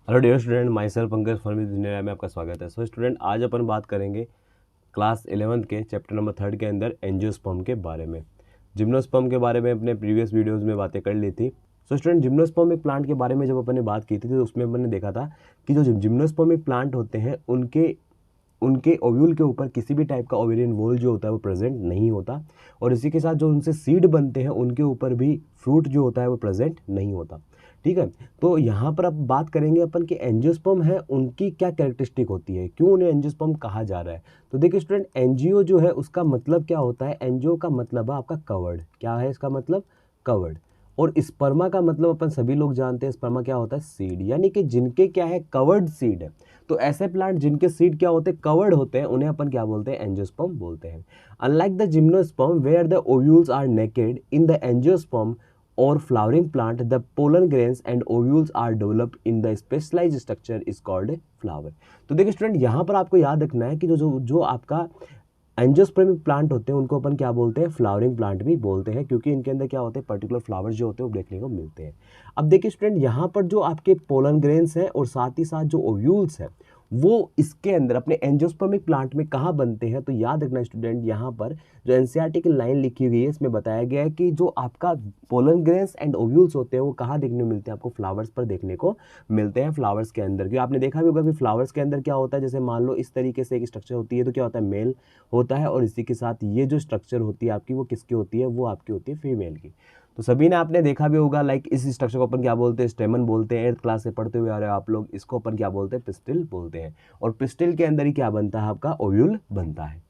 Hello dear student, my self Pankaj फॉर्मिस engineer में आपका स्वागत है। सो स्टूडेंट, आज अपन बात करेंगे क्लास 11th के चैप्टर नंबर 3 के अंदर एंजियोस्पर्म के बारे में। जिम्नोस्पर्म के बारे में अपने प्रीवियस वीडियोस में बातें कर ली थी। सो स्टूडेंट, जिम्नोस्पर्मिक प्लांट के बारे में जब अपन ने बात की थी तो उसमें अपन ने देखा था कि जो जिम्नोस्पर्मिक प्लांट होते हैं उनके ओव्यूल के ऊपर किसी भी टाइप का ओवेरियन वॉल जो होता है वो प्रेजेंट नहीं होता, और इसी के साथ जो उनसे सीड बनते हैं उनके ऊपर भी फ्रूट जो होता है वो प्रेजेंट नहीं होता। ठीक है, तो यहाँ पर अब बात करेंगे अपन कि एंजियोस्पर्म है उनकी क्या कैरेक्टरिस्टिक होती है, क्यों उन्हें एंजियोस्पर्म कहा जा रहा है। तो देखिए स्टूडेंट, एंजियो जो है उसका मतलब क्या होता है। एंजियो का मतलब है आपका कवर्ड। क्या है इसका मतलब? कवर्ड। और स्पर्मा का मतलब अपन सभी लोग जानते हैं, स्पर्मा क्या होता है? सीड, यानी कि जिनके क्या है? कवर्ड सीड है। तो ऐसे प्लांट जिनके सीड क्या होते हैं? कवर्ड होते हैं, उन्हें अपन क्या बोलते हैं? एंजियोस्पर्म बोलते हैं। Unlike the gymnosperm where the ovules are naked, in the angiosperm or flowering plant the pollen grains and ovules are developed in the specialized structure is called flower। तो देखिए स्टूडेंट, यहाँ पर आपको याद रखना है कि जो आपका एंजियोस्पर्मिक प्लांट होते हैं उनको अपन क्या बोलते हैं? फ्लावरिंग प्लांट भी बोलते हैं, क्योंकि इनके अंदर क्या होते हैं? पर्टिकुलर फ्लावर्स जो होते हैं वो देखने को मिलते हैं। अब देखिए स्टूडेंट, यहाँ पर जो आपके पोलन ग्रेन्स हैं और साथ ही साथ जो ओव्यूल्स हैं वो इसके अंदर अपने एंजियोस्पर्मिक प्लांट में कहाँ बनते हैं? तो याद रखना स्टूडेंट, यहाँ पर जो एनसीईआरटी की लाइन लिखी हुई है इसमें बताया गया है कि जो आपका पोलन ग्रेन्स एंड ओव्यूल्स होते हैं वो कहाँ देखने को मिलते हैं? आपको फ्लावर्स पर देखने को मिलते हैं, फ्लावर्स के अंदर। क्योंकि आपने देखा भी होगा कि फ्लावर्स के अंदर क्या होता है, जैसे मान लो इस तरीके से एक स्ट्रक्चर होती है तो क्या होता है? मेल होता है, और इसी के साथ ये जो स्ट्रक्चर होती है आपकी वो किसकी होती है? वो आपकी होती है फीमेल की। तो सभी ने आपने देखा भी होगा, लाइक इस स्ट्रक्चर को अपन क्या बोलते हैं? स्टेमन बोलते हैं। 8th क्लास से पढ़ते हुए आ रहे हो आप लोग। इसको अपन क्या बोलते हैं? पिस्टिल बोलते हैं। और पिस्टिल के अंदर ही क्या बनता है? आपका ओव्यूल बनता है।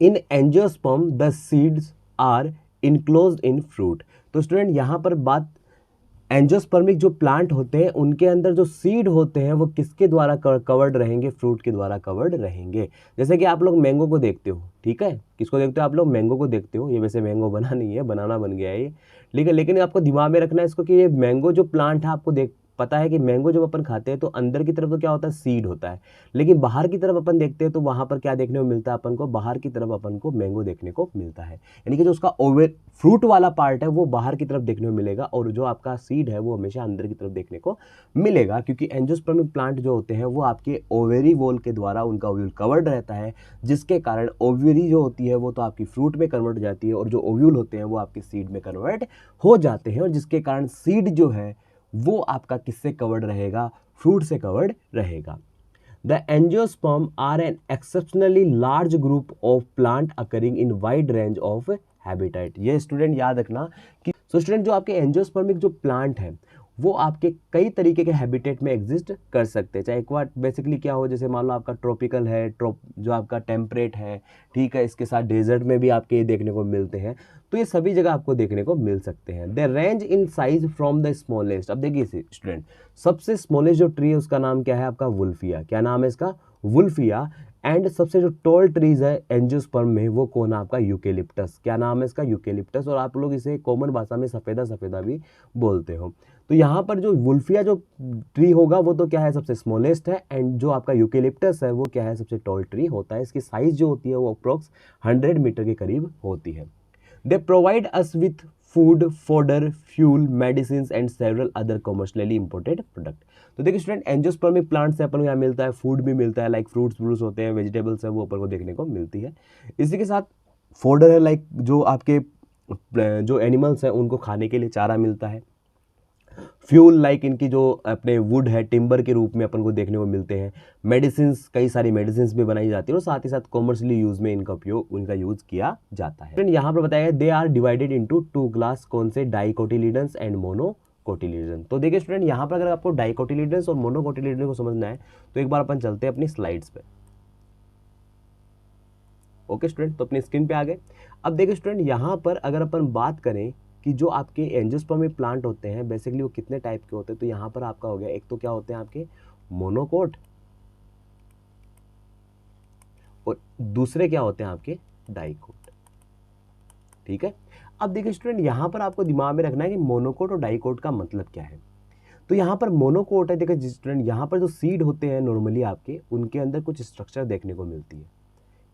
In angiosperm the seeds are enclosed in fruit. तो स्टूडेंट, यहाँ पर बात एंजियोस्पर्मिक जो प्लांट होते हैं उनके अंदर जो सीड होते हैं वो किसके द्वारा कवर्ड रहेंगे? फ्रूट के द्वारा कवर्ड रहेंगे। जैसे कि आप लोग मैंगो को देखते हो, ठीक है, किसको देखते हो आप लोग? मैंगो को देखते हो। ये वैसे मैंगो बना नहीं है, बनाना बन गया है ये, लेकिन आपको दिमाग में रखना है इसको कि ये मैंगो जो प्लांट है, आपको पता है कि मैंगो जब अपन खाते हैं तो अंदर की तरफ तो क्या होता है? सीड होता है, लेकिन बाहर की तरफ अपन देखते हैं तो वहां पर क्या देखने को मिलता है अपन को? बाहर की तरफ अपन को मैंगो देखने को मिलता है, यानी कि जो उसका ओवर फ्रूट वाला पार्ट है वो बाहर की तरफ देखने को मिलेगा, और जो आपका सीड है वो हमेशा अंदर की तरफ देखने को मिलेगा, क्योंकि एंजियोस्पर्मिक प्लांट जो होते हैं वो आपके ओवेरी वॉल के द्वारा उनका ओव्यूल कवर्ड रहता है, जिसके कारण ओवेरी जो होती है वो तो आपकी फ्रूट में कन्वर्ट हो जाती है, और जो ओव्यूल होते हैं वो आपके सीड में कन्वर्ट हो जाते हैं, और जिसके कारण सीड जो है वो आपका किससे कवर्ड रहेगा? फ्रूट से कवर्ड रहेगा। The angiosperm are an exceptionally large group of plant occurring in wide range of habitat। ये स्टूडेंट याद रखना कि स्टूडेंट जो आपके एंजियोस्पर्मिक जो प्लांट है वो आपके कई तरीके के हैबिटेट में एग्जिस्ट कर सकते हैं। चाहे एक बार बेसिकली क्या हो, जैसे मान लो आपका ट्रॉपिकल है, जो आपका टेम्परेट है, ठीक है, इसके साथ डेजर्ट में भी आपके ये देखने को मिलते हैं, तो ये सभी जगह आपको देखने को मिल सकते हैं। They range in size from the smallest. अब देखिए स्टूडेंट, सबसे स्मॉलेस्ट जो ट्री है उसका नाम क्या है? आपका वुल्फिया। क्या नाम है इसका? वुल्फिया। एंड सबसे जो टॉल ट्रीज है एंजियोस्पर्म में वो कौन है? आपका यूकेलिप्टस। क्या नाम है इसका? यूकेलिप्टस। और आप लोग इसे कॉमन भाषा में सफेदा सफेदा भी बोलते हो। तो यहाँ पर जो वुल्फिया जो ट्री होगा वो तो क्या है? सबसे स्मॉलेस्ट है। एंड जो आपका यूकेलिप्टस है वो क्या है? सबसे टॉल ट्री होता है। इसकी साइज जो होती है वो अप्रोक्स 100 मीटर के करीब होती है। They provide us with food, fodder, fuel, medicine and several other commercially imported product. तो देखिए स्टूडेंट, एंजियोस्पर्मिक प्लांट से अपन को यहाँ मिलता है फूड भी मिलता है, लाइक फ्रूट्स होते हैं, वेजिटेबल्स है वो अपन को देखने को मिलती है। इसी के साथ फॉडर है, लाइक जो आपके जो एनिमल्स हैं उनको खाने के लिए चारा मिलता है। फ्यूल, लाइक इनकी जो अपने वुड है, टिम्बर के रूप में अपन को देखने को मिलते हैं। मेडिसिन, कई सारी मेडिसिन भी बनाई जाती है, और साथ ही साथ कॉमर्शियली यूज में इनका यूज किया जाता है। यहाँ पर बताया they are divided into 2 class. कौन से? Dicotyledons and monocotyledon. तो देखिए स्टूडेंट, यहाँ पर अगर आपको डाइकोटिलीडन्स और मोनोकोटिलीडन को समझना है तो एक बार अपन चलते हैं अपनी स्लाइड्स पे। ओके स्टूडेंट, तो अपनी स्क्रीन पे आ गए। अब देखिए स्टूडेंट, यहाँ पर अगर अपन बात करें कि जो आपके एंजियोस्पर्मिक प्लांट होते हैं बेसिकली वो कितने टाइप के होते हैं, तो यहाँ पर आपका हो गया, एक तो क्या होते हैं आपके मोनोकोट, और दूसरे क्या होते हैं आपके डाइकोट। ठीक है, अब देखिए स्टूडेंट, यहाँ पर आपको दिमाग में रखना है कि मोनोकोट और डाइकोट का मतलब क्या है। तो यहाँ पर मोनोकोट है, देखिए स्टूडेंट, यहाँ पर जो सीड होते हैं नॉर्मली आपके, उनके अंदर कुछ स्ट्रक्चर देखने को मिलती है।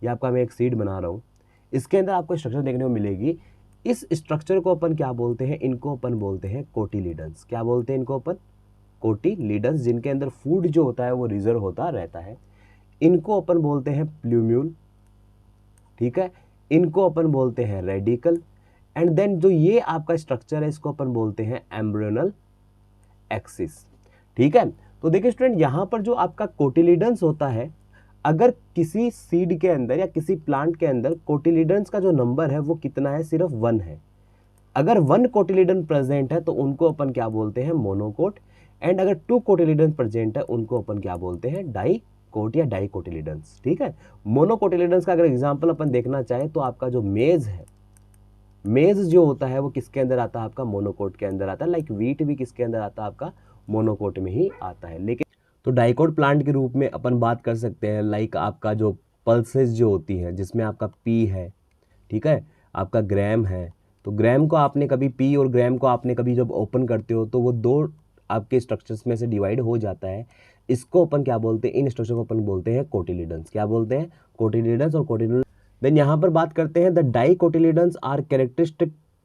ये आपका मैं एक सीड बना रहा हूँ, इसके अंदर आपको स्ट्रक्चर देखने को मिलेगी। इस स्ट्रक्चर को अपन क्या बोलते हैं, इनको अपन बोलते हैं कोटिलीडन्स। क्या बोलते हैं इनको अपन, कोटिलीडन्स, जिनके अंदर फूड जो होता है वो रिजर्व होता रहता है। इनको अपन बोलते हैं प्लूम्यूल, ठीक है, इनको अपन बोलते हैं रेडिकल, एंड देन जो ये आपका स्ट्रक्चर है इसको अपन बोलते हैं एम्ब्रियोनल एक्सिस, ठीक है। तो देखिए स्टूडेंट, यहाँ पर जो आपका कोटिलीडन्स होता है, अगर किसी सीड के अंदर या किसी प्लांट के अंदर कोटिलीडन्स का जो नंबर है वो कितना है, सिर्फ 1 है। अगर 1 कोटिलीडन प्रेजेंट है तो उनको अपन क्या बोलते हैं, मोनोकोट, एंड अगर 2 कोटिलीडन प्रेजेंट है उनको अपन क्या बोलते हैं, डाइकोट या डाइकोटिलीडन्स, ठीक है। मोनोकोटिलीडन्स का अगर एग्जांपल अपन देखना चाहें तो आपका जो मेज है, मेज जो होता है वो किसके अंदर आता है, आपका मोनोकोट के अंदर आता है। लाइक वीट भी किसके अंदर आता है, आपका मोनोकोट में ही आता है। लेकिन तो डाइकोट प्लांट के रूप में अपन बात कर सकते हैं, लाइक आपका जो पल्सेस जो होती हैं जिसमें आपका पी है, ठीक है, आपका ग्राम है। तो ग्राम को आपने कभी, पी और ग्राम को आपने कभी जब ओपन करते हो तो वो 2 आपके स्ट्रक्चर्स में से डिवाइड हो जाता है। इसको अपन क्या बोलते हैं, इन स्ट्रक्चर को अपन बोलते हैं कोटिलीडन्स। क्या बोलते हैं, कोटिलीडन्स और कोटिलीडन्स। देन यहाँ पर बात करते हैं, the dicotyledons are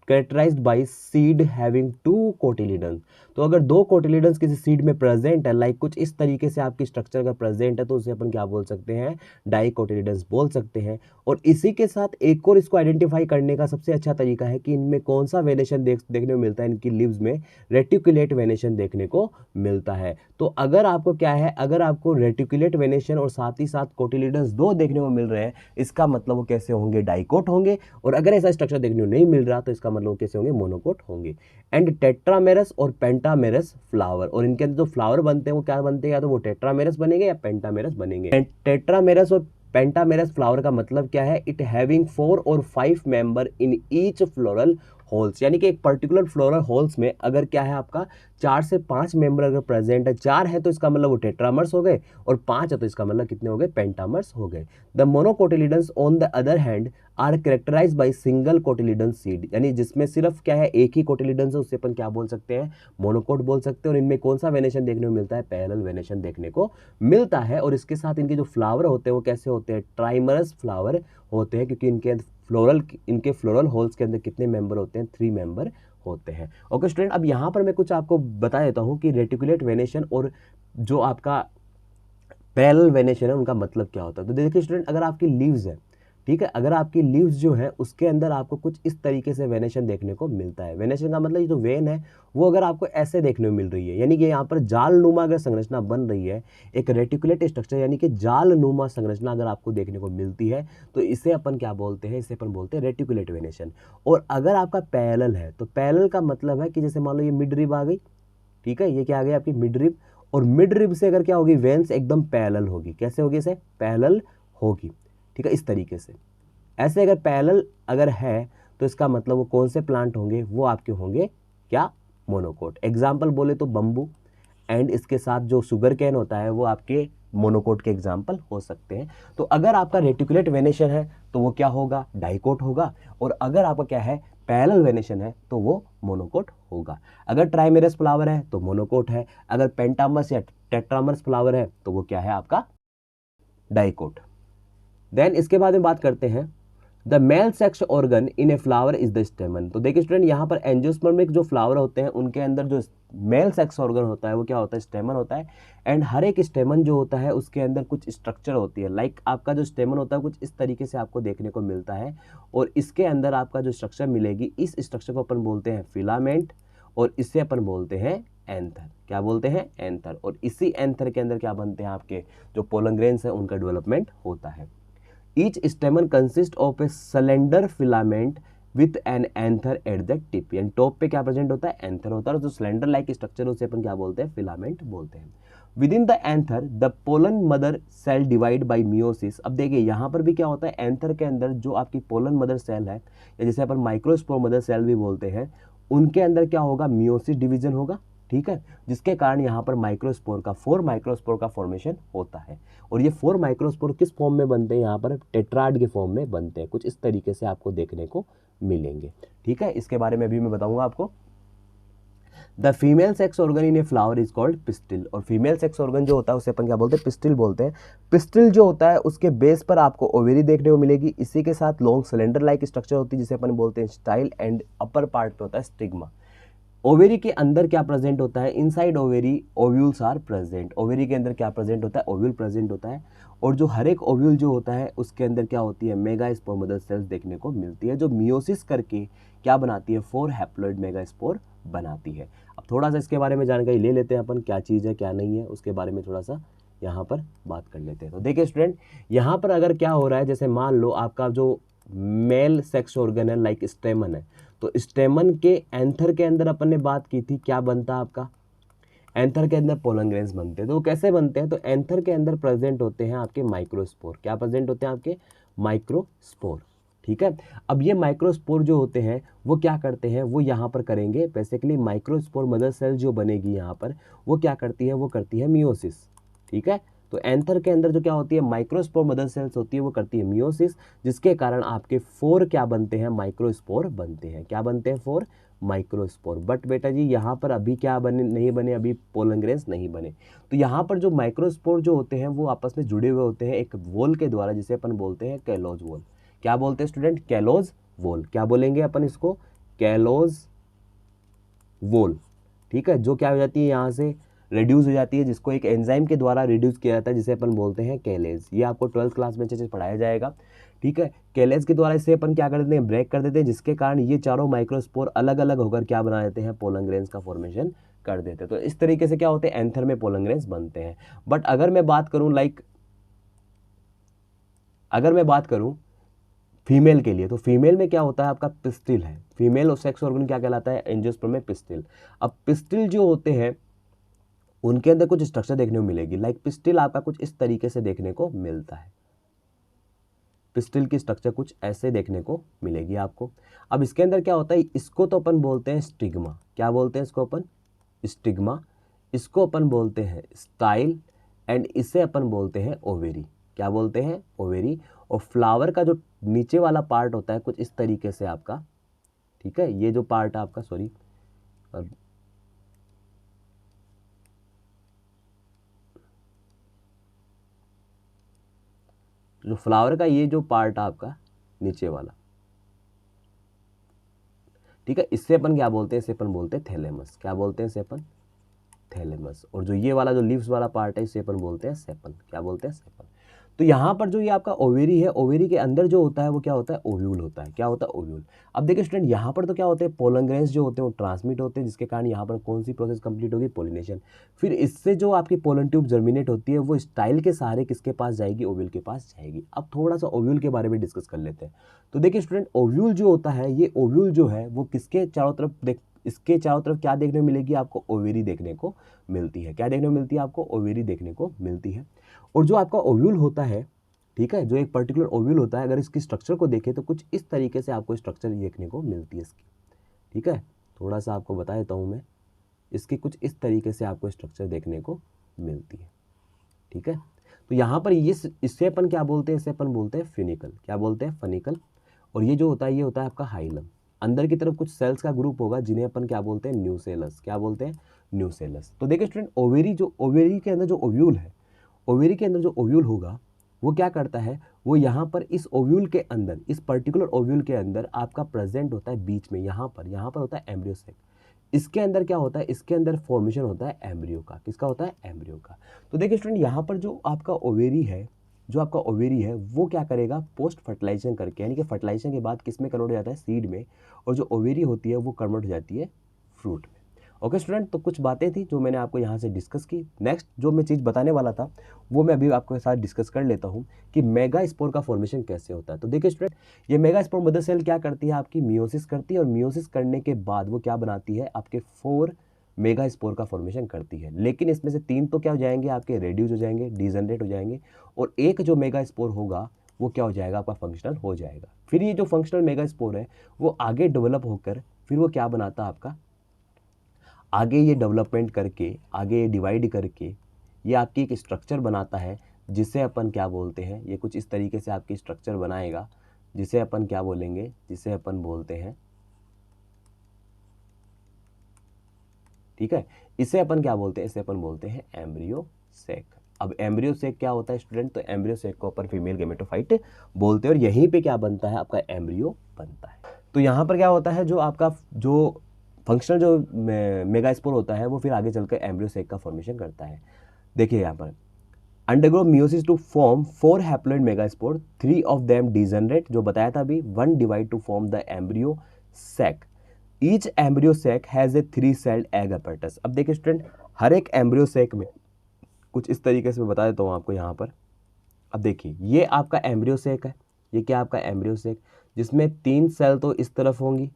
characterized by seed having 2 cotyledons. तो अगर 2 कोटिलीडन्स किसी सीड में प्रेजेंट है, लाइक कुछ इस तरीके से आपकी स्ट्रक्चर अगर प्रेजेंट है तो उसे अपन क्या बोल सकते हैं, डाइकोटिलीडन्स बोल सकते हैं। और इसी के साथ एक और इसको आइडेंटिफाई करने का सबसे अच्छा तरीका है कि इनमें कौन सा वेनेशन देखने को मिलता है, इनकी लीव्स में रेटिकुलेट वेनेशन देखने को मिलता है। तो अगर आपको क्या है, अगर आपको रेटिकुलेट वेनेशन और साथ ही साथ कोटिलीडन्स 2 देखने को मिल रहे हैं, इसका मतलब वो कैसे होंगे, डाइकोट होंगे। और अगर ऐसा स्ट्रक्चर देखने को नहीं मिल रहा तो इसका मतलब कैसे होंगे, मोनोकोट होंगे। एंड टेट्रामेरस और पेंटामेरस फ्लावर, और इनके अंदर जो फ्लावर बनते हैं वो क्या बनते हैं, या तो वो टेट्रामेरस बनेंगे या पेंटामेरस बनेंगे। टेट्रामेरस और पेंटामेरस फ्लावर का मतलब क्या है, इट हैविंग 4 और 5 member in each floral holes, यानी कि एक पर्टिकुलर फ्लोरल होल्स में अगर क्या है आपका 4 से 5 मेंबर अगर प्रेजेंट है, 4 है तो इसका मतलब वो टेट्रामर्स हो गए, और 5 है तो इसका मतलब कितने हो गए, पेंटामर्स हो गए। The monocotyledons on the other hand are characterized by single cotyledon seed, यानी जिसमें सिर्फ क्या है एक ही कोटिलीडन है, उससे अपन क्या बोल सकते हैं, मोनोकोट बोल सकते हैं। और इनमें कौन सा वेनेशन देखने को मिलता है, पैरेलल वेनेशन देखने को मिलता है। और इसके साथ इनके जो फ्लावर होते हैं वो कैसे होते हैं, ट्राइमरस फ्लावर होते हैं, क्योंकि इनके फ्लोरल होल्स के अंदर कितने मेंबर होते हैं, 3 मेंबर होते हैं। ओके स्टूडेंट, अब यहाँ पर मैं कुछ आपको बता देता हूँ कि रेटिकुलेट वेनेशन और जो आपका पैरेलल वेनेशन है उनका मतलब क्या होता है। तो देखिए स्टूडेंट, अगर आपकी लीव्स है, ठीक है, अगर आपकी लीव्स जो है उसके अंदर आपको कुछ इस तरीके से वेनेशन देखने को मिलता है। वेनेशन का मतलब ये जो वेन है वो अगर आपको ऐसे देखने को मिल रही है, यानी कि यहाँ पर जाल नुमा अगर संरचना बन रही है, एक रेटिकुलेट स्ट्रक्चर यानी कि जाल नुमा संरचना अगर आपको देखने को मिलती है तो इसे अपन क्या बोलते हैं, इसे अपन बोलते हैं रेटिकुलेट वेनेशन। और अगर आपका पैरेलल है तो पैरेलल का मतलब है कि जैसे मान लो ये मिड रिब आ गई, ठीक है, ये क्या आ गई आपकी मिड रिब, और मिड रिब से अगर क्या होगी, वेन्स एकदम पैरेलल होगी। कैसे होगी, इसे पैरेलल होगी, ठीक है, इस तरीके से। ऐसे अगर पैरेलल अगर है तो इसका मतलब वो कौन से प्लांट होंगे, वो आपके होंगे क्या, मोनोकोट। एग्जाम्पल बोले तो बम्बू, एंड इसके साथ जो शुगर कैन होता है वो आपके मोनोकोट के एग्जाम्पल हो सकते हैं। तो अगर आपका रेटिकुलेट वेनेशन है तो वो क्या होगा, डाइकोट होगा, और अगर आपका क्या है, पैरेलल वेनेशन है तो वो मोनोकोट होगा। अगर ट्राइमेरस फ्लावर है तो मोनोकोट है, अगर पेंटामस या टेट्रामस फ्लावर है तो वो क्या है आपका, डाइकोट। देन इसके बाद में बात करते हैं, the male sex organ in a flower is the स्टेमन। तो देखिए स्टूडेंट, यहाँ पर एंजियोस्पर्मिक जो फ्लावर होते हैं उनके अंदर जो मेल सेक्स ऑर्गन होता है वो क्या होता है, स्टेमन होता है। एंड हर एक स्टेमन जो होता है उसके अंदर कुछ स्ट्रक्चर होती है, लाइक आपका जो स्टेमन होता है कुछ इस तरीके से आपको देखने को मिलता है, और इसके अंदर आपका जो स्ट्रक्चर मिलेगी, इस स्ट्रक्चर को अपन बोलते हैं फिलामेंट, और इसे अपन बोलते हैं एंथर। क्या बोलते हैं, एंथर। और इसी एंथर के अंदर क्या बनते हैं, आपके जो पोलन ग्रेन्स है उनका डेवलपमेंट होता है। Each stamen consists of a slender filament with an anther at the tip, यानी टॉप पे क्या प्रेजेंट होता है, एंथर होता है, और जो स्लेंडर लाइक स्ट्रक्चर उसे अपन क्या बोलते हैं, फिलामेंट बोलते हैं। Within the anther the pollen mother cell divide by meiosis. अब देखिए यहाँ पर भी क्या होता है, एंथर के अंदर जो आपकी पोलन मदर सेल है, या जैसे अपन माइक्रोस्पोर मदर सेल भी बोलते हैं, उनके अंदर क्या होगा, मियोसिस डिवीजन होगा, ठीक है, जिसके कारण यहाँ पर माइक्रोस्पोर का 4 माइक्रोस्पोर का फॉर्मेशन होता है। और ये 4 माइक्रोस्पोर किस फॉर्म में बनते हैं, यहाँ पर टेट्राड के फॉर्म में बनते हैं, कुछ इस तरीके से आपको देखने को मिलेंगे, ठीक है। इसके बारे में भी मैं बताऊंगा आपको। The female sex organ in a flower is called pistil. और फीमेल सेक्स ऑर्गन जो होता है उसे अपन क्या बोलते हैं, पिस्टिल बोलते हैं। पिस्टिल जो होता है उसके बेस पर आपको ओवेरी देखने को मिलेगी, इसी के साथ लॉन्ग सिलेंडर लाइक स्ट्रक्चर होती है जिसे अपन बोलते हैं स्टाइल, एंड अपर पार्ट पे होता है स्टिग्मा। ओवेरी के अंदर क्या प्रेजेंट होता है, inside ovary ovules are present. Ovary के अंदर क्या प्रेजेंट होता है, ओव्यूल प्रेजेंट होता है। और जो हर एक ओव्यूल जो होता है उसके अंदर क्या होती है, मेगास्पोर मदर सेल्स देखने को मिलती है, जो मियोसिस करके क्या बनाती है, 4 हैप्लॉइड मेगास्पोर बनाती है। अब थोड़ा सा इसके बारे में जानकारी ले लेते हैं अपन, क्या चीज़ है क्या नहीं है, उसके बारे में थोड़ा सा यहाँ पर बात कर लेते हैं। तो देखिए स्टूडेंट, यहाँ पर अगर क्या हो रहा है, जैसे मान लो आपका जो मेल सेक्स ऑर्गन है लाइक स्टेमन है, तो स्टेमन के एंथर के अंदर अपन ने बात की थी, क्या बनता है आपका, एंथर के अंदर पोलन ग्रेन्स बनते हैं। तो वो कैसे बनते हैं, तो एंथर के अंदर प्रेजेंट होते हैं आपके माइक्रोस्पोर। क्या प्रेजेंट होते हैं आपके, माइक्रोस्पोर। ठीक है, अब ये माइक्रोस्पोर जो होते हैं वो क्या करते हैं, वो यहाँ पर करेंगे बेसिकली माइक्रोस्पोर मदर सेल जो बनेगी यहाँ पर, वो क्या करती है, वो करती है मियोसिस। ठीक है, तो एंथर के अंदर जो क्या होती है, माइक्रोस्पोर मदर सेल्स होती है, वो करती है मियोसिस, जिसके कारण आपके 4 क्या बनते हैं, माइक्रोस्पोर बनते हैं। क्या बनते हैं, 4 माइक्रोस्पोर। बट बेटा जी यहाँ पर अभी क्या बने, नहीं बने, अभी पोलन ग्रेन्स नहीं बने। तो यहाँ पर जो माइक्रोस्पोर जो होते हैं वो आपस में जुड़े हुए होते हैं एक वॉल के द्वारा, जिसे अपन बोलते हैं कैलोज वॉल। क्या बोलते हैं स्टूडेंट, कैलोज वॉल। क्या बोलेंगे अपन इसको, कैलोज वॉल। ठीक है, जो क्या हो जाती है, यहाँ से रिड्यूस हो जाती है, जिसको एक एंजाइम के द्वारा रिड्यूस किया जाता है, जिसे अपन बोलते हैं कैलेज। ये आपको 12th क्लास में अच्छे से पढ़ाया जाएगा। ठीक है, कैलेज के द्वारा इसे अपन क्या कर देते हैं, ब्रेक कर देते हैं, जिसके कारण ये चारों माइक्रोस्पोर अलग अलग होकर क्या बना देते हैं, पोलन ग्रेन्स का फॉर्मेशन कर देते हैं। तो इस तरीके से क्या होते हैं, एंथर में पोलन ग्रेन्स बनते हैं। बट अगर मैं बात करूं अगर मैं बात करूं फीमेल के लिए, तो फीमेल में क्या होता है आपका, पिस्टिल है। फीमेल और सेक्स ऑर्गन क्या कहलाता है, एंजियोस्पर्म में पिस्टिल। अब पिस्टिल जो होते हैं उनके अंदर कुछ स्ट्रक्चर देखने को मिलेगी, लाइक पिस्टिल आपका कुछ इस तरीके से देखने को मिलता है। पिस्टिल की स्ट्रक्चर कुछ ऐसे देखने को मिलेगी आपको। अब इसके अंदर क्या होता है, इसको तो अपन बोलते हैं स्टिग्मा। क्या बोलते हैं इसको अपन, स्टिग्मा। इसको अपन बोलते हैं स्टाइल, एंड इसे अपन बोलते हैं ओवेरी। क्या बोलते हैं, ओवेरी। और फ्लावर का जो नीचे वाला पार्ट होता है कुछ इस तरीके से आपका, ठीक है, ये जो पार्ट है आपका, सॉरी, जो फ्लावर का ये जो पार्ट है आपका नीचे वाला, ठीक है, इससे अपन क्या बोलते हैं, इसे अपन बोलते हैं थैलेमस। क्या बोलते हैं इसे अपन, थैलेमस। और जो ये वाला जो लीव्स वाला पार्ट है इसे अपन बोलते हैं सेपल। क्या बोलते हैं, सेपल। तो यहाँ पर जो ये आपका ओवेरी है, ओवेरी के अंदर जो होता है वो क्या होता है, ओव्यूल होता है। क्या होता है, ओव्यूल। अब देखिए स्टूडेंट, यहाँ पर तो क्या होते हैं, पोलन ग्रेन्स जो होते हैं वो ट्रांसमिट होते हैं, जिसके कारण यहाँ पर कौन सी प्रोसेस कंप्लीट होगी, पोलिनेशन। फिर इससे जो आपकी पोलन ट्यूब जर्मिनेट होती है वो स्टाइल के सहारे किसके पास जाएगी, ओव्यूल के पास जाएगी। अब थोड़ा सा ओव्यूल के बारे में डिस्कस कर लेते हैं। तो देखिए स्टूडेंट, ओव्यूल जो होता है, ये ओव्यूल जो है वो किसके चारों तरफ इसके चारों तरफ क्या देखने को मिलेगी आपको, ओवेरी देखने को मिलती है। क्या देखने को मिलती है आपको, ओवेरी देखने को मिलती है। और जो आपका ओव्यूल होता है, ठीक है, जो एक पर्टिकुलर ओव्यूल होता है, अगर इसकी स्ट्रक्चर को देखें तो कुछ इस तरीके से आपको स्ट्रक्चर देखने को मिलती है इसकी। ठीक है, थोड़ा सा आपको बता देता हूँ मैं, इसकी कुछ इस तरीके से आपको स्ट्रक्चर देखने को मिलती है। ठीक है, तो यहाँ पर ये इससे अपन क्या बोलते हैं, इसे अपन बोलते हैं फिनिकल। क्या बोलते हैं, फनिकल। और ये जो होता है, ये होता है आपका हाइलम। अंदर की तरफ कुछ सेल्स का ग्रुप होगा जिन्हें अपन क्या बोलते हैं, न्यूसेलस। क्या बोलते हैं, न्यूसेलस। तो देखिए स्टूडेंट, ओवेरी के अंदर जो ओव्यूल है, ओवेरी के अंदर जो ओव्यूल होगा वो क्या करता है, वो यहाँ पर इस ओव्यूल के अंदर, इस पर्टिकुलर ओव्यूल के अंदर आपका प्रेजेंट होता है बीच में, यहाँ पर होता है एम्ब्रियो सेक। इसके अंदर क्या होता है, इसके अंदर फॉर्मेशन होता है एम्ब्रियो का। किसका होता है, एम्ब्रियो का। तो देखिए स्टूडेंट, यहाँ पर जो आपका ओवेरी है वो क्या करेगा, पोस्ट फर्टिलाइजेशन करके, यानी कि फर्टिलाइजेशन के बाद किस में कन्वर्ट हो जाता है, सीड में। और जो ओवेरी होती है वो कन्वर्ट हो जाती है फ्रूट में। ओके स्टूडेंट, तो कुछ बातें थी जो मैंने आपको यहाँ से डिस्कस की। नेक्स्ट जो मैं चीज़ बताने वाला था वो मैं अभी आपके साथ डिस्कस कर लेता हूँ कि मेगास्पोर का फॉर्मेशन कैसे होता है। तो देखिए स्टूडेंट, ये मेगास्पोर मदर सेल क्या करती है, आपकी मियोसिस करती है, और मियोसिस करने के बाद वो क्या बनाती है, आपके 4 मेगास्पोर का फॉर्मेशन करती है। लेकिन इसमें से 3 तो क्या हो जाएंगे, आपके रेड्यूस हो जाएंगे, डिजनरेट हो जाएंगे, और एक जो मेगास्पोर होगा वो क्या हो जाएगा, आपका फंक्शनल हो जाएगा। फिर ये जो फंक्शनल मेगास्पोर है वो आगे डेवलप होकर फिर वो क्या बनाता है आपका, आगे ये डेवलपमेंट करके, आगे ये डिवाइड करके ये आपकी एक स्ट्रक्चर बनाता है, जिसे अपन क्या बोलते हैं, ये कुछ इस तरीके से आपकी स्ट्रक्चर बनाएगा, जिसे अपन क्या बोलेंगे, जिसे अपन बोलते हैं ठीक है। इसे अपन क्या बोलते हैं, इसे अपन बोलते हैं एम्ब्रियो सेक। अब एम्ब्रियो सेक क्या होता है स्टूडेंट, तो एम्ब्रियो सेक को अपन फीमेल गेमेटोफाइट बोलते हैं और यहीं पे क्या बनता है, आपका एम्ब्रियो बनता है। तो यहाँ पर क्या होता है, जो आपका जो फंक्शनल जो मेगास्पोर होता है वो फिर आगे चलकर एम्ब्रियो सेक का फॉर्मेशन करता है। देखिए यहाँ पर undergo meiosis to form 4 haploid megaspore, 3 of them degenerate, जो बताया था अभी, 1 divide to form the embryo sac. Each embryo sac has a 3 celled egg apparatus. अब देखिए स्टूडेंट, हर एक एम्ब्रियो सैक में कुछ इस तरीके से मैं बता देता हूँ आपको यहाँ पर। अब देखिए ये आपका एम्ब्रियो सैक है, ये क्या आपका एम्ब्रियो सैक, जिसमें 3 सेल तो इस तरफ होंगी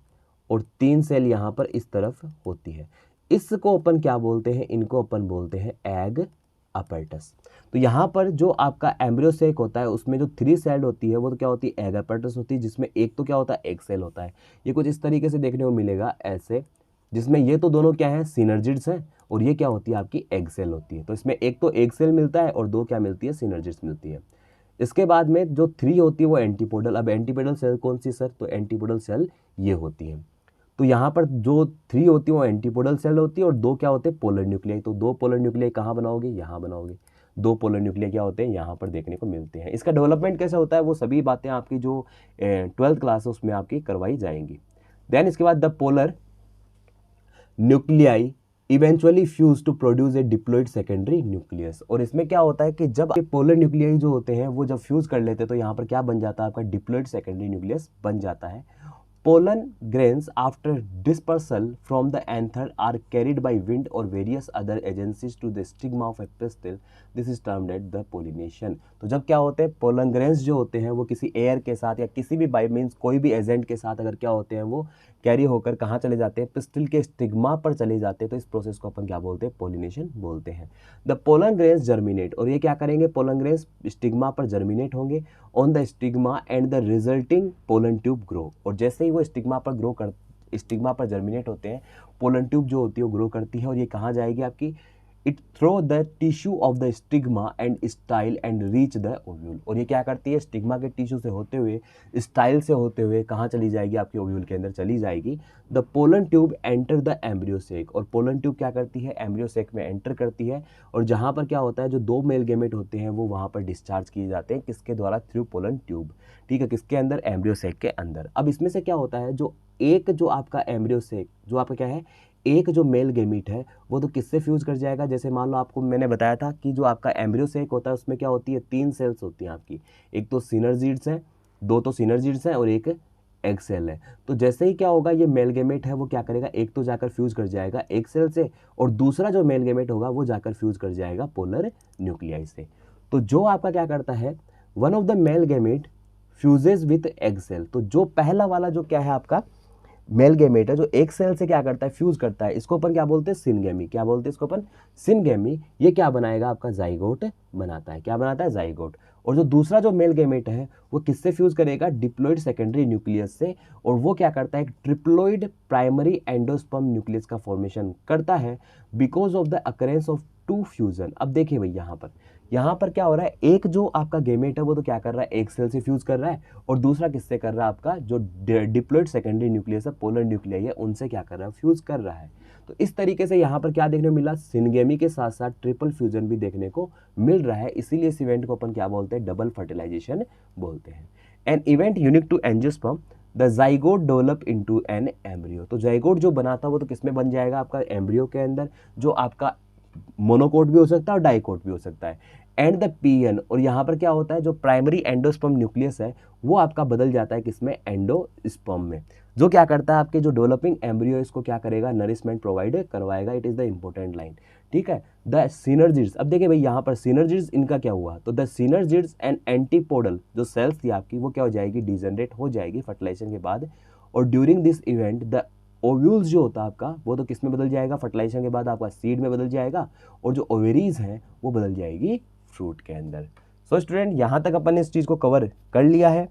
और 3 सेल यहाँ पर इस तरफ होती है। इसको अपन क्या बोलते हैं, इनको अपन बोलते हैं एग अपैरेटस। तो यहाँ पर जो आपका एम्ब्रियो सेक होता है उसमें जो 3 सेल होती है वो तो क्या होती है, एग अपैरेटस होती है, जिसमें एक तो क्या होता है, एक सेल होता है। ये कुछ इस तरीके से देखने को मिलेगा ऐसे, जिसमें ये तो दोनों क्या है, सिनर्जिड्स हैं, और ये क्या होती है, आपकी एग सेल होती है। तो इसमें एक तो एग सेल मिलता है और 2 क्या मिलती है, सिनर्जिड्स मिलती है। इसके बाद में जो 3 होती है वो एंटीपोडल। अब एंटीपोडल सेल कौन सी सर, तो एंटीपोडल सेल ये होती है। तो यहाँ पर जो 3 होती है वो एंटीपोडल सेल होती है और 2 क्या होते हैं, पोलर न्यूक्लियाई। तो 2 पोलर न्यूक्लियाई कहाँ बनाओगे, यहाँ बनाओगे। 2 पोलर न्यूक्लियाई क्या होते हैं, यहाँ पर देखने को मिलते हैं। इसका डेवलपमेंट कैसे होता है वो सभी बातें आपकी जो 12th क्लास है उसमें आपकी करवाई जाएंगी। देन इसके बाद the polar nuclei eventually fuse to produce a diploid secondary nucleus. और इसमें क्या होता है कि जब पोलर न्यूक्लियाई जो होते हैं वो जब फ्यूज कर लेते हैं तो यहाँ पर क्या बन जाता है, आपका डिप्लॉइड सेकेंडरी न्यूक्लियस बन जाता है। Pollen grains after dispersal from the anther are carried by wind or various other agencies to the stigma of a pistil. This is termed as the pollination. तो जब क्या होते हैं, पोलन ग्रेन्स जो होते हैं वो किसी एयर के साथ या किसी भी बाई मीन्स कोई भी एजेंट के साथ अगर क्या होते हैं वो कैरी होकर कहाँ चले जाते हैं, पिस्टिल के स्टिग्मा पर चले जाते हैं। तो इस प्रोसेस को अपन क्या बोलते हैं, पोलिनेशन बोलते हैं। द पोलन ग्रेन्स जर्मिनेट, और ये क्या करेंगे, पोलन ग्रेन्स स्टिग्मा पर जर्मिनेट होंगे on the stigma and the resulting pollen tube grow. और जैसे ही वो स्टिग्मा पर ग्रो कर, स्टिग्मा पर जर्मिनेट होते हैं, पोलन ट्यूब जो होती है वो ग्रो करती है और ये कहाँ जाएगी आपकी, it through the tissue of the stigma and style and reach the ovule. और ये क्या करती है, स्टिग्मा के टिश्यू से होते हुए, स्टाइल से होते हुए कहाँ चली जाएगी, आपके ओव्यूल के अंदर चली जाएगी। The pollen tube enter the embryo sac, और पोलन ट्यूब क्या करती है, एम्ब्रियो सेक में एंटर करती है। और जहाँ पर क्या होता है, जो 2 मेल गेमेट होते हैं वो वहाँ पर डिस्चार्ज किए जाते हैं, किसके द्वारा, थ्रू पोलन ट्यूब। ठीक है, किसके अंदर, एम्ब्रियो सेक के अंदर। अब इसमें से क्या होता है, जो एक जो आपका एम्ब्रियो सेक, जो आपका क्या है, एक जो मेल गेमीट है वो तो किससे फ्यूज कर जाएगा, जैसे मान लो आपको मैंने बताया था कि जो आपका एम्ब्रियो सेक होता है उसमें क्या होती है, 3 सेल्स होती हैं आपकी, एक तो सिनर्जिड्स हैं, 2 तो सिनर्जिड्स हैं और एक एग सेल है। तो जैसे ही क्या होगा, ये मेल गेमेट है वो क्या करेगा, एक तो जाकर फ्यूज कर जाएगा एग सेल से और दूसरा जो मेल गेमेट होगा वो जाकर फ्यूज कर जाएगा पोलर न्यूक्लियाई से। तो जो आपका क्या करता है, one of the male gamete fuses with egg cell. तो जो पहला वाला जो क्या है आपका मेल गेमेट है, जो एक सेल से क्या करता है, फ्यूज करता है, इसको अपन क्या बोलते हैं, सिनगेमी। क्या बोलते हैं इसको अपन, सिनगेमी। ये क्या बनाएगा, आपका जाइगोट बनाता है। क्या बनाता है, जाइगोट। और जो दूसरा जो मेल गेमेट है वो किससे फ्यूज करेगा, डिप्लॉइड सेकेंडरी न्यूक्लियस से, और वो क्या करता है, ट्रिप्लॉइड प्राइमरी एंडोस्पर्म न्यूक्लियस का फॉर्मेशन करता है because of the occurrence of 2 fusion. अब देखिए भाई यहाँ पर क्या हो रहा है, एक जो आपका गेमेट है वो तो क्या कर रहा है, एक सेल से फ्यूज कर रहा है, और दूसरा किससे कर रहा है, आपका जो डिप्लॉइड सेकेंडरी न्यूक्लियस है, पोलर न्यूक्लियाई है, उनसे क्या कर रहा है, फ्यूज कर रहा है। तो इस तरीके से यहाँ पर क्या देखने को मिला, सिनगेमी के साथ साथ ट्रिपल फ्यूजन भी देखने को मिल रहा है। इसीलिए इस इवेंट को अपन क्या बोलते हैं, डबल फर्टिलाइजेशन बोलते हैं। An event unique to angiosperm, the zygote develop into an embryo. तो जाइगोट जो बना था वो तो किसमें बन जाएगा, आपका एम्ब्रियो के अंदर, जो आपका मोनोकोट भी हो सकता है और डाइकोट भी हो सकता है। एंड द पीएन, और यहाँ पर क्या होता है, जो प्राइमरी एंडोस्पर्म न्यूक्लियस है वो आपका बदल जाता है किसमें, एंडोस्पर्म में, जो क्या करता है, आपके जो डेवलपिंग एम्ब्रियो इसको क्या करेगा, नरिशमेंट प्रोवाइड करवाएगा। It is the important line. ठीक है, द सिनर्जिड्स। अब देखिए भाई यहाँ पर सिनर्जिड्स, इनका क्या हुआ, तो द सिनर्जिड्स एंड एंटीपोडल जो सेल्स थी आपकी वो क्या हो जाएगी, डिजेनरेट हो जाएगी फर्टिलाइजेशन के बाद। और during this event the ovules जो होता है आपका वो तो किस में बदल जाएगा, फर्टिलाइजेशन के बाद आपका सीड में बदल जाएगा, और जो ओवेरीज हैं वो बदल जाएगी फ्रूट के अंदर। सो स्टूडेंट, यहाँ तक अपन ने इस चीज़ को कवर कर लिया है।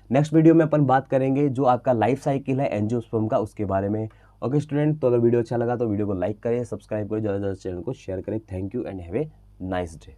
नेक्स्ट वीडियो में अपन बात करेंगे जो आपका लाइफ साइकिल है एंजियोस्पर्म का, उसके बारे में। ओके स्टूडेंट, तो अगर वीडियो अच्छा लगा तो वीडियो को लाइक करें, सब्सक्राइब करें, ज़्यादा से ज़्यादा चैनल को शेयर करें। Thank you and have a nice day.